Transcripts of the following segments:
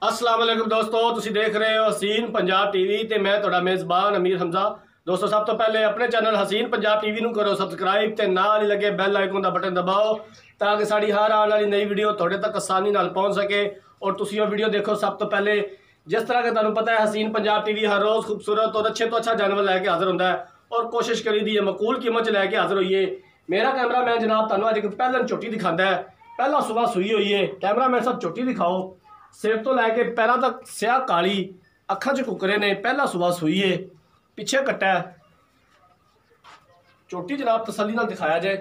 अस्सलाम वालेकुम दोस्तों, तुसी देख रहे हो हसीन पंजाब टीवी ते मैं तुहाडा मेज़बान अमीर हमजा। दोस्तों सब तो पहले अपने चैनल हसीन पंजाब टीवी नूं करो सबसक्राइब ते नाल ही लगे बैल आइकन दा बटन दबाओ ताकि साड़ी हर आने वाली नई वीडियो तुहाडे तक आसानी नाल पहुंच सके और तुसी वो वीडियो देखो सब तो पहले। जिस तरह के तुहानूं पता है हसीन पंजाब टीवी हर रोज़ खूबसूरत और अच्छे तो अच्छा जानवर लैके हाजिर होंदा है और कोशिश करी दी है मकूल कीमत च लैके हाजिर होइए। मेरा कैमरामैन जनाब तुहानूं अज एक पैहलन झोटी दिखांदा है। पहला सुबह सूई हुई है। कैमरामैन साहब झोटी दिखाओ। सिर तो लैके पैरों तक स्याह काली, अखा च कुकरे ने, पहला सुबह सूई है, पिछे कट्टा है। चोटी जनाब तसल्ली नाल दिखाया जाए।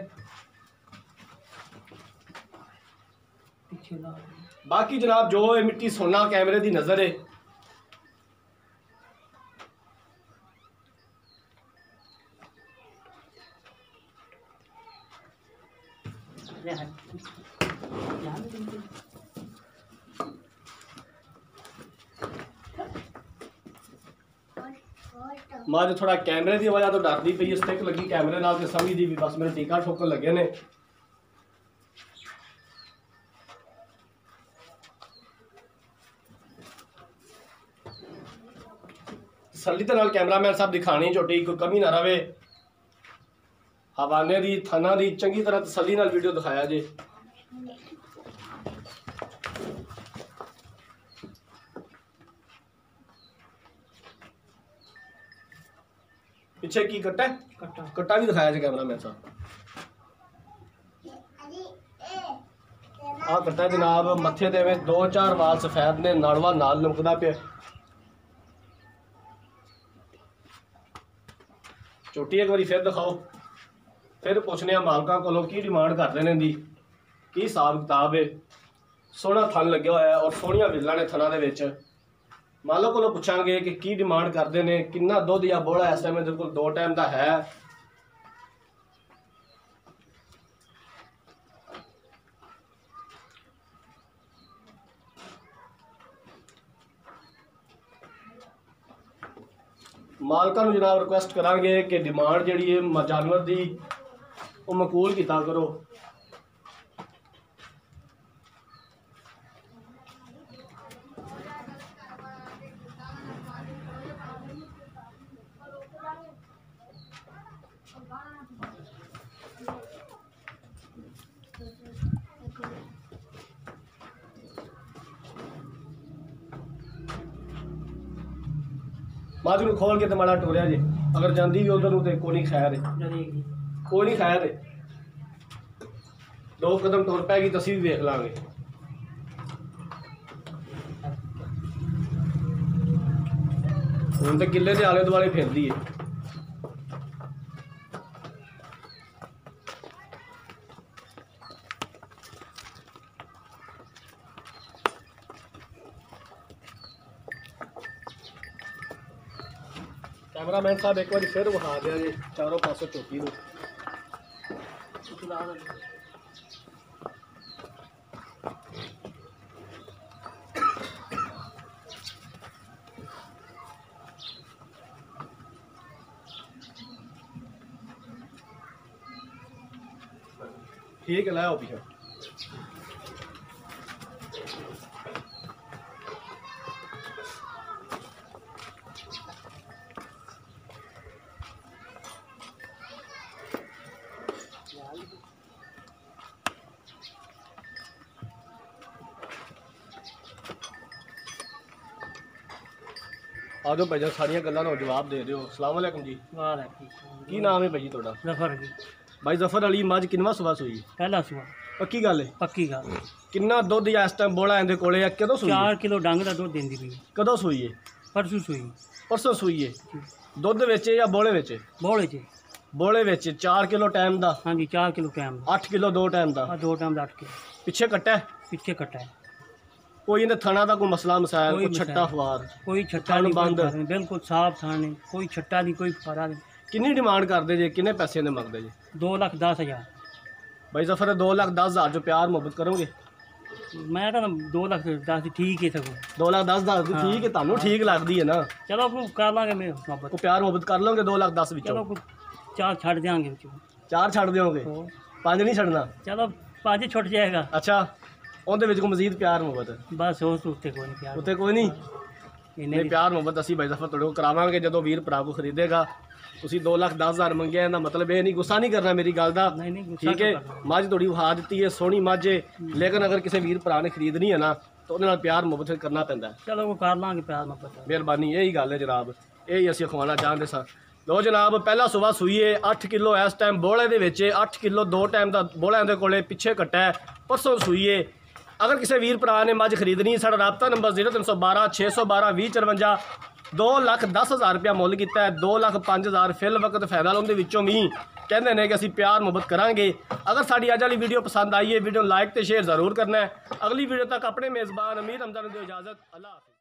बाकी जनाब जो है मिट्टी सोना कैमरे की नज़र है। मां जो थोड़ा कैमरे की वजह तो डरती पई, स्टिक लगी कैमरे नाल ते समझदी भी बस मेरे टीका ठोकन लगे ने। तसल्ली दे नाल कैमरामैन साहब दिखानी झोटी कोई कमी ना रहे। हवाने दी थना दी चंगी तरह तसल्ली नाल वीडियो दिखाया जे। पीछे की कट्टा कट्टा भी दिखाया कैमरामैन साहब। आ कट्टा जनाब मथे दे में 2-4 वाल सफेद ने, नाड़वा नाल लुमकदा पे। चोटी एक बारी फिर दिखाओ, फिर पूछने मालका को की डिमांड करते हैं दी की हिसाब किताब है। सोहना थन लगे हुआ है और सोहनिया विल्ला ने थना दे विच। मालो को पूछांगे कि की डिमांड करते हैं, कितना दुध या बोला इस टाइम मेरे को 2 टाइम का है। मालका जनाब रिक्वेस्ट करांगे कि डिमांड जी है जानवर की वो मकूल किया करो। माजू खोल के तो माड़ा टोरिया जी, अगर जाती भी उधर तो कोई नहीं खैर है, कोई नहीं खैर है। 2 कदम टुर पैगी तो असीं भी देख लांगे। हुण तो किले के आले दुआले फिरदी है। कैमरामैन साहब एक बार फिर विखा दिया जी चारों पासों चोटी को। ठीक है, लाओ पीछे। आ जाओ भाई सारिया गल्लां दा जवाब दे रहे हो। अस्सलाम वालेकुम जी। वालेकुम। की नाम है भाई तुहाडा? जफर जी। भाई जफर अली मझ किनवा सुबह सूई? पहला सुबह। पक्की गल है? पक्की गल। किन्ना दुध या इस टाइम बोला इहदे कोले? कदों सूई? 4 किलो डंग दा दुध देंदी पई। कदों सूई है? परसों सूई। परसों सूई है। दुध विच या बोले विच? बोले च। बोले विच 4 किलो टाइम दा? हाँ जी 4 किलो टाइम दा। 8 किलो 2 टाइम दा? 2 टाइम दा 8 किलो। पिछे कट्टा है? पीछे कट्टा है। कोई इहदे थना दा कोई मसला मसायल, कोई छट्टा फवार? कोई छट्टा नहीं, बंद बिल्कुल साफ थान नहीं, कोई छट्टा नहीं, कोई फवारा नहीं। किन्नी डिमांड करदे जे? किन्ने पैसे दे मंगदे जे? 2,10,000। भाई जफर 2,10,000 जो प्यार मोहब्बत करोगे? मैं तो 2,10,000 ठीक है सगों। 2,10,000 ठीक है, ਤੁਹਾਨੂੰ ਠੀਕ ਲੱਗਦੀ ਹੈ ਨਾ? चलो को कर लांगे मैं मोहब्बत। को प्यार मोहब्बत कर लोगे 2,10,000 ਵਿੱਚੋਂ? चलो को 4 छड़ देंगे। 4 ਛੱਡ ਦਿਓਗੇ? 5 नहीं छड़ना? चलो 5 ही छुट जाएगा। अच्छा ਉਹਦੇ ਵਿੱਚ ਕੋਈ ਮਜ਼ੀਦ ਪਿਆਰ ਮੁਹੱਬਤ ਬਸ ਉਸ ਉੱਤੇ ਕੋਈ ਨਹੀਂ ਪਿਆਰ ਉੱਤੇ ਕੋਈ ਨਹੀਂ ਇਹਨੇ ਨਹੀਂ ਪਿਆਰ ਮੁਹੱਬਤ ਅਸੀਂ ਬਾਈ ਦਫਾ ਤੁਹਾਡੇ ਕੋਲ ਕਰਾਵਾਂਗੇ ਜਦੋਂ ਵੀਰ ਭਰਾ ਕੋ ਖਰੀਦੇਗਾ। ਤੁਸੀਂ 2,10,000 ਮੰਗਿਆ, ਇਹਦਾ ਮਤਲਬ ਇਹ ਨਹੀਂ, ਗੁੱਸਾ ਨਹੀਂ ਕਰਨਾ ਮੇਰੀ ਗੱਲ ਦਾ, ਨਹੀਂ ਨਹੀਂ ਗੁੱਸਾ ਠੀਕ ਹੈ। ਕਿਉਂ ਕਰਨਾ? ਮੱਝ ਤੁਹਾਡੀ ਵਹਾ ਦਿੱਤੀ ਹੈ, ਸੋਹਣੀ ਮੱਝ ਹੈ, ਲੇਕਿਨ ਅਗਰ ਕਿਸੇ ਵੀਰ ਭਰਾ ਨੇ ਖਰੀਦਣੀ ਹੈ ਨਾ ਤਾਂ ਉਹਦੇ ਨਾਲ ਪਿਆਰ ਮੁਹੱਬਤ ਕਰਨਾ ਪੈਂਦਾ ਹੈ। ਚਲੋ ਉਹ ਕਰ ਲਾਂਗੇ ਪਿਆਰ ਨਾਲ ਪਤਾ। ਮਿਹਰਬਾਨੀ, ਇਹੀ ਗੱਲ ਹੈ ਜਨਾਬ, ਇਹੀ ਅਸੀਂ ਖਵਾਉਣਾ ਚਾਹੁੰਦੇ ਸਾਂ। ਲੋ ਜਨਾਬ, ਪਹਿਲਾ ਸੁਬਾ ਸੂਈਏ 8 ਕਿਲੋ ਇਸ ਟਾਈਮ ਬੋਲੇ ਦੇ ਵਿੱਚ 8 ਕਿਲੋ 2 ਟਾਈਮ ਦਾ ਬੋਲਿਆਂ ਦੇ ਕੋਲੇ ਪਿੱਛੇ ਕੱਟਾ ਹੈ, ਪਰਸੋਂ ਸੂਈਏ। ਅਗਰ ਕਿਸੇ ਵੀਰ ਭਰਾ ਨੇ ਮੱਝ ਖਰੀਦਣੀ, ਸਾਡਾ ਰਾਬਤਾ ਨੰਬਰ 0312 612 2054। 2,10,000 रुपया मुल किया है, 2,05,000 फिल वक्त फायदा उनके विचों भी कहते हैं कि असी प्यार मुहब्बत करांगे। अगर साड़ी अज वाली वीडियो पसंद आई है, वीडियो लाइक तो शेयर जरूर करना है। अगली वीडियो तक अपने मेज़बान अमीर हमजा ने दो इजाज़त। अल्लाह हाफ़िज़।